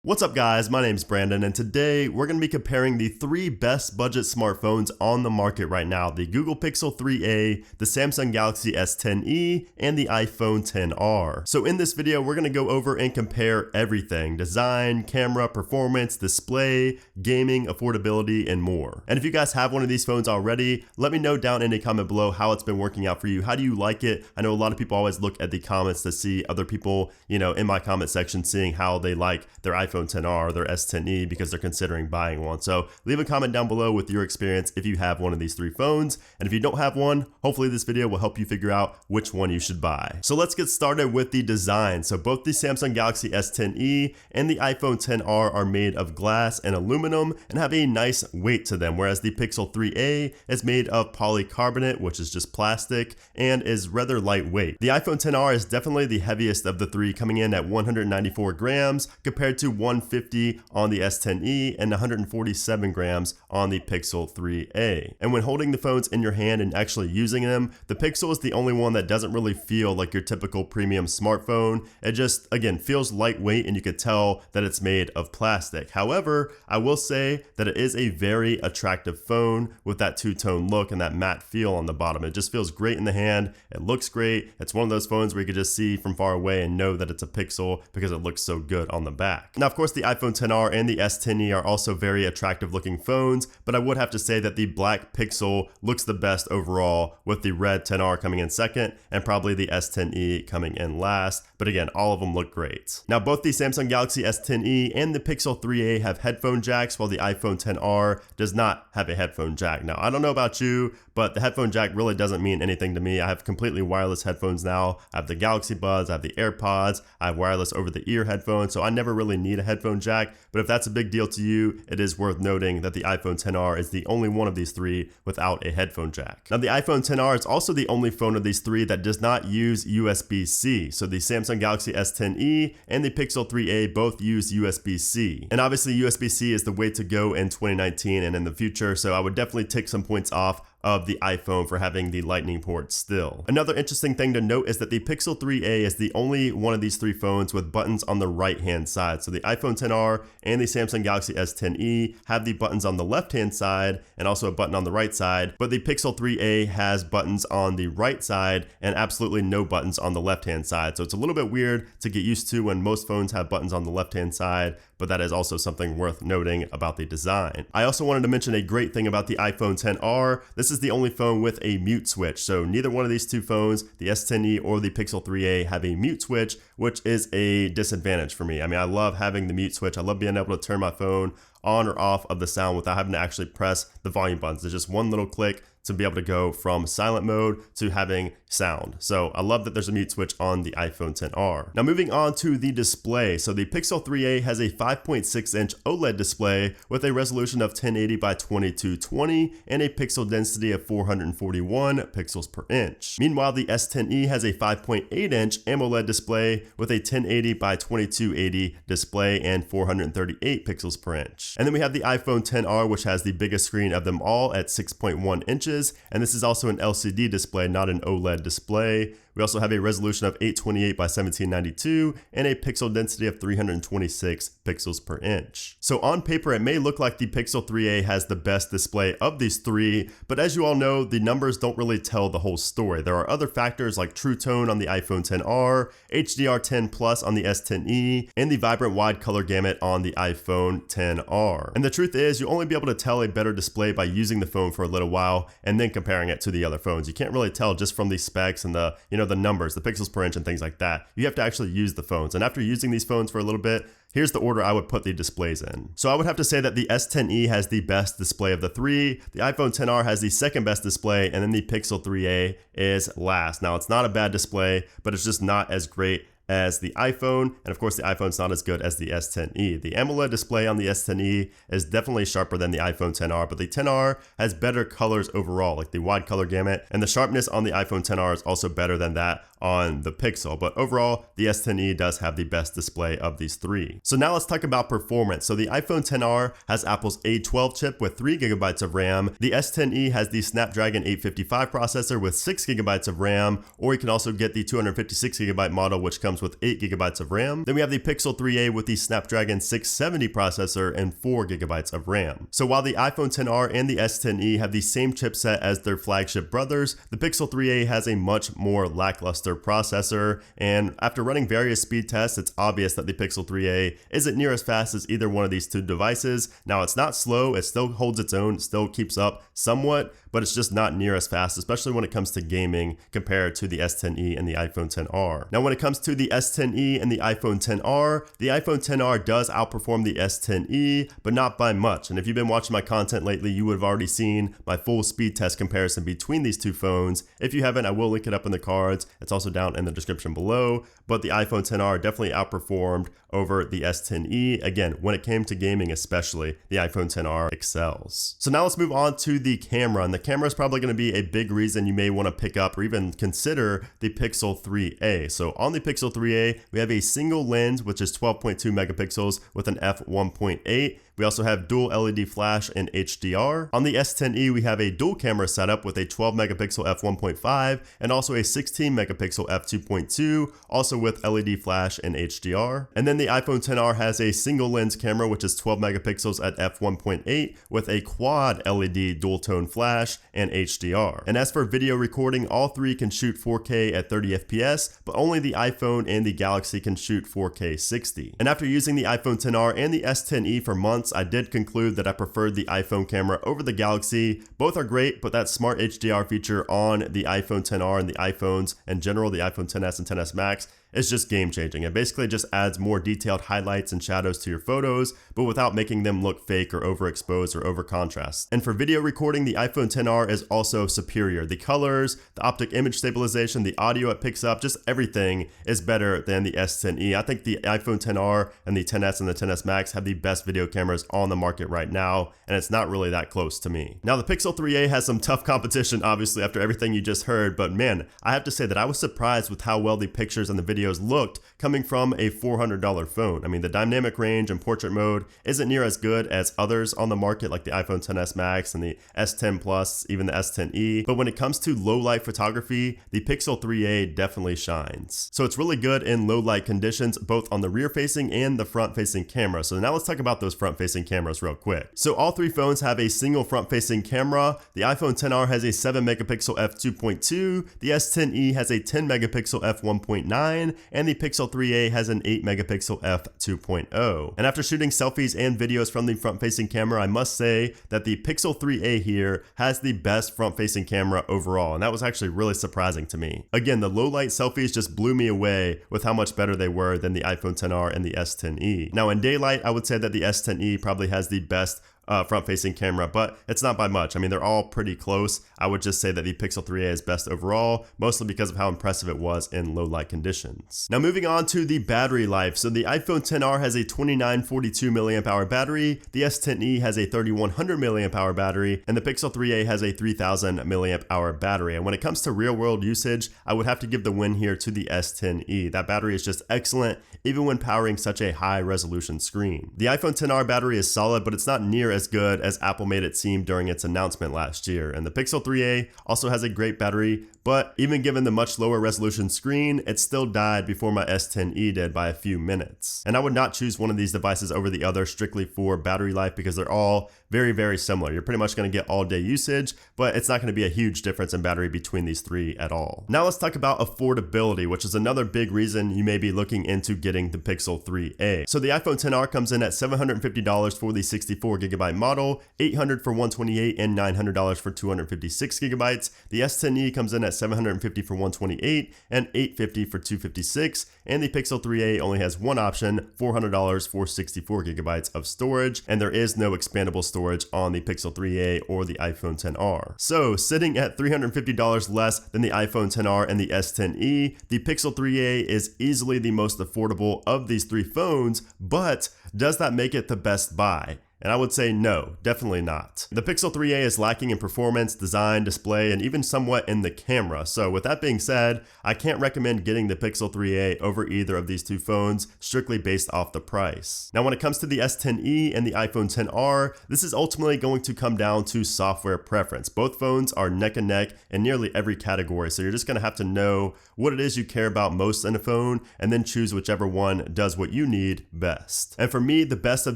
What's up guys, my name's Brandon and today we're going to be comparing the three best budget smartphones on the market right now, the Google Pixel 3a, the Samsung Galaxy S10e, and the iPhone XR. So in this video we're going to go over and compare everything: design, camera, performance, display, gaming, affordability, and more. And if you guys have one of these phones already, let me know down in a comment below how it's been working out for you. How do you like it? I know a lot of people always look at the comments to see other people, in my comment section seeing how they like their iPhone XR or their S10e because they're considering buying one. So leave a comment down below with your experience if you have one of these three phones. And if you don't have one, hopefully this video will help you figure out which one you should buy. So let's get started with the design. So both the Samsung Galaxy S10e and the iPhone XR are made of glass and aluminum and have a nice weight to them, whereas the Pixel 3a is made of polycarbonate, which is just plastic, and is rather lightweight. The iPhone XR is definitely the heaviest of the three, coming in at 194 grams compared to 150 on the S10e and 147 grams on the Pixel 3a. And when holding the phones in your hand and actually using them, the Pixel is the only one that doesn't really feel like your typical premium smartphone. It just, again, feels lightweight and you could tell that it's made of plastic. However, I will say that it is a very attractive phone with that two-tone look and that matte feel on the bottom. It just feels great in the hand. It looks great. It's one of those phones where you could just see from far away and know that it's a Pixel because it looks so good on the back. Now, of course, the iPhone XR and the S10e are also very attractive looking phones, but I would have to say that the black Pixel looks the best overall, with the red XR coming in second and probably the S10e coming in last. But again, all of them look great. Now, both the Samsung Galaxy S10e and the Pixel 3a have headphone jacks, while the iPhone XR does not have a headphone jack. Now, I don't know about you, but the headphone jack really doesn't mean anything to me. I have completely wireless headphones now. I have the Galaxy Buds, I have the AirPods, I have wireless over the ear headphones, so I never really need a headphone jack. But if that's a big deal to you, it is worth noting that the iPhone XR is the only one of these three without a headphone jack. Now, the iPhone XR is also the only phone of these three that does not use USB-C. So the Samsung Galaxy S10e and the Pixel 3a both use USB-C. And obviously USB-C is the way to go in 2019 and in the future, so I would definitely take some points off of the iPhone for having the lightning port still. Another interesting thing to note is that the Pixel 3a is the only one of these three phones with buttons on the right hand side. So the iPhone XR and the Samsung Galaxy S10e have the buttons on the left hand side and also a button on the right side, but the Pixel 3a has buttons on the right side and absolutely no buttons on the left hand side. So it's a little bit weird to get used to when most phones have buttons on the left hand side, but that is also something worth noting about the design. I also wanted to mention a great thing about the iPhone XR. This is the only phone with a mute switch. So neither one of these two phones, the S10e or the Pixel 3a, have a mute switch, which is a disadvantage for me. I mean, I love having the mute switch. I love being able to turn my phone on or off of the sound without having to actually press the volume buttons. There's just one little click to be able to go from silent mode to having sound. So I love that there's a mute switch on the iPhone XR. Now moving on to the display. So the Pixel 3a has a 5.6 inch OLED display with a resolution of 1080 by 2220 and a pixel density of 441 pixels per inch. Meanwhile, the S10e has a 5.8 inch AMOLED display with a 1080 by 2280 display and 438 pixels per inch. And then we have the iPhone XR, which has the biggest screen of them all at 6.1 inches. And this is also an LCD display, not an OLED display. We also have a resolution of 828 by 1792 and a pixel density of 326 pixels per inch. So on paper, it may look like the Pixel 3a has the best display of these three, but as you all know, the numbers don't really tell the whole story. There are other factors like True Tone on the iPhone XR, HDR10 Plus on the S10e, and the vibrant wide color gamut on the iPhone XR. And the truth is, you'll only be able to tell a better display by using the phone for a little while and then comparing it to the other phones. You can't really tell just from the specs and the numbers, the pixels per inch and things like that. You have to actually use the phones. And after using these phones for a little bit, here's the order I would put the displays in. So I would have to say that the S10e has the best display of the three, the iPhone XR has the second best display, and then the Pixel 3a is last. Now, it's not a bad display, but it's just not as great as the iPhone, and of course the iPhone's not as good as the S10e. The AMOLED display on the S10e is definitely sharper than the iPhone XR, but the XR has better colors overall, like the wide color gamut, and the sharpness on the iPhone XR is also better than that on the Pixel, but overall, the S10e does have the best display of these three. So now let's talk about performance. So the iPhone XR has Apple's A12 chip with 3 GB of RAM. The S10e has the Snapdragon 855 processor with 6 GB of RAM, or you can also get the 256 GB model, which comes with 8 GB of RAM. Then we have the Pixel 3a with the Snapdragon 670 processor and 4 GB of RAM. So while the iPhone XR and the S10e have the same chipset as their flagship brothers, the Pixel 3a has a much more lackluster processor, and after running various speed tests, it's obvious that the Pixel 3a isn't near as fast as either one of these two devices. Now, it's not slow, it still holds its own, it still keeps up somewhat, but it's just not near as fast, especially when it comes to gaming compared to the S10e and the iPhone XR. Now, when it comes to the S10e and the iPhone XR, the iPhone XR does outperform the S10e, but not by much. And if you've been watching my content lately, you would have already seen my full speed test comparison between these two phones. If you haven't, I will link it up in the cards. It's also down in the description below. But the iPhone XR definitely outperformed over the S10e. Again, when it came to gaming especially, the iPhone XR excels. So now let's move on to the camera, and the camera is probably going to be a big reason you may want to pick up or even consider the Pixel 3a. So on the Pixel 3a, we have a single lens, which is 12.2 megapixels with an f1.8. We also have dual LED flash and HDR. On the S10e, we have a dual camera setup with a 12 megapixel f1.5 and also a 16 megapixel f2.2, also with LED flash and HDR. And then the iPhone XR has a single lens camera, which is 12 megapixels at f1.8 with a quad LED dual tone flash and HDR. And as for video recording, all three can shoot 4K at 30 FPS, but only the iPhone and the Galaxy can shoot 4K 60. And after using the iPhone XR and the S10e for months, I did conclude that I preferred the iPhone camera over the Galaxy. Both are great, but that smart HDR feature on the iPhone XR and the iPhones in general, the iPhone XS and XS Max, it's just game changing. It basically just adds more detailed highlights and shadows to your photos, but without making them look fake or overexposed or over contrast. And for video recording, the iPhone XR is also superior. The colors, the optic image stabilization, the audio it picks up, just everything is better than the S10e. I think the iPhone XR and the XS and the XS Max have the best video cameras on the market right now, and it's not really that close to me. Now, the Pixel 3a has some tough competition, obviously, after everything you just heard, but man, I have to say that I was surprised with how well the pictures and the videos looked coming from a $400 phone. I mean, the dynamic range and portrait mode isn't near as good as others on the market like the iPhone XS Max and the S10 Plus, even the S10e. But when it comes to low light photography, the Pixel 3a definitely shines. So it's really good in low light conditions, both on the rear facing and the front facing camera. So now let's talk about those front facing cameras real quick. So all three phones have a single front facing camera. The iPhone XR has a 7 megapixel f2.2, the S10e has a 10 megapixel f1.9, and the Pixel 3a has an 8 megapixel f2.0. And after shooting selfies and videos from the front-facing camera, I must say that the Pixel 3a here has the best front-facing camera overall, and that was actually really surprising to me. Again, the low-light selfies just blew me away with how much better they were than the iPhone XR and the S10e. Now, in daylight, I would say that the S10e probably has the best front-facing camera, but it's not by much. I mean, they're all pretty close. I would just say that the Pixel 3a is best overall, mostly because of how impressive it was in low light conditions. Now, moving on to the battery life. So the iPhone XR has a 2942 milliamp hour battery, the S10e has a 3100 milliamp hour battery, and the Pixel 3a has a 3000 milliamp hour battery. And when it comes to real-world usage, I would have to give the win here to the S10e. That battery is just excellent, even when powering such a high-resolution screen. The iPhone XR battery is solid, but it's not near as good as Apple made it seem during its announcement last year. And the Pixel 3a also has a great battery, but even given the much lower resolution screen, it still died before my S10e did by a few minutes. And I would not choose one of these devices over the other strictly for battery life because they're all very, very similar. You're pretty much going to get all day usage, but it's not going to be a huge difference in battery between these three at all. Now let's talk about affordability, which is another big reason you may be looking into getting the Pixel 3a. So the iPhone XR comes in at $750 for the 64 gigabyte model, $800 for 128, and $900 for 256 gigabytes. The S10e comes in at $750 for 128 and $850 for 256, and the Pixel 3a only has one option, $400 for 64 gigabytes of storage, and there is no expandable storage on the Pixel 3a or the iPhone XR. So sitting at $350 less than the iPhone XR and the S10e, the Pixel 3a is easily the most affordable of these three phones, but does that make it the best buy? And I would say no, definitely not. The Pixel 3a is lacking in performance, design, display, and even somewhat in the camera. So with that being said, I can't recommend getting the Pixel 3a over either of these two phones strictly based off the price. Now when it comes to the S10e and the iPhone XR, this is ultimately going to come down to software preference. Both phones are neck and neck in nearly every category, so you're just going to have to know what it is you care about most in a phone and then choose whichever one does what you need best. And for me, the best of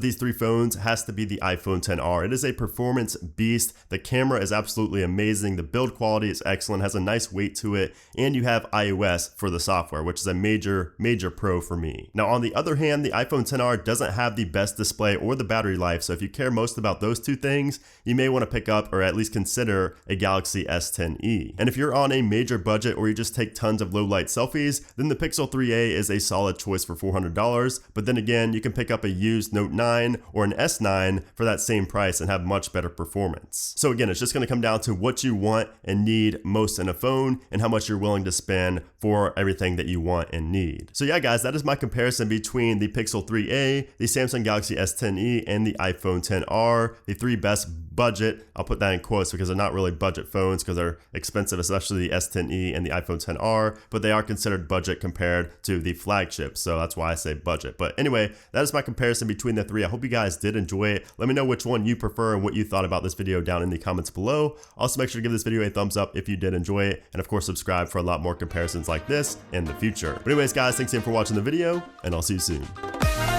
these three phones has to be the iPhone XR. It is a performance beast. The camera is absolutely amazing. The build quality is excellent, has a nice weight to it, and you have iOS for the software, which is a major pro for me. Now on the other hand, the iPhone XR doesn't have the best display or the battery life, so if you care most about those two things, you may want to pick up or at least consider a Galaxy S10e. And if you're on a major budget or you just take tons of low light selfies, then the Pixel 3a is a solid choice for $400, but then again, you can pick up a used Note 9 or an S9 for that same price and have much better performance. So again, it's just going to come down to what you want and need most in a phone and how much you're willing to spend for everything that you want and need. So yeah guys, that is my comparison between the Pixel 3a, the Samsung Galaxy S10e, and the iPhone XR, the three best budget, I'll put that in quotes because they're not really budget phones because they're expensive, especially the S10e and the iPhone XR, but they are considered budget compared to the flagship, so that's why I say budget. But anyway, that is my comparison between the three. I hope you guys did enjoy it. Let me know which one you prefer and what you thought about this video down in the comments below. Also make sure to give this video a thumbs up if you did enjoy it, and of course subscribe for a lot more comparisons like this in the future. But anyways guys, thanks again for watching the video, and I'll see you soon.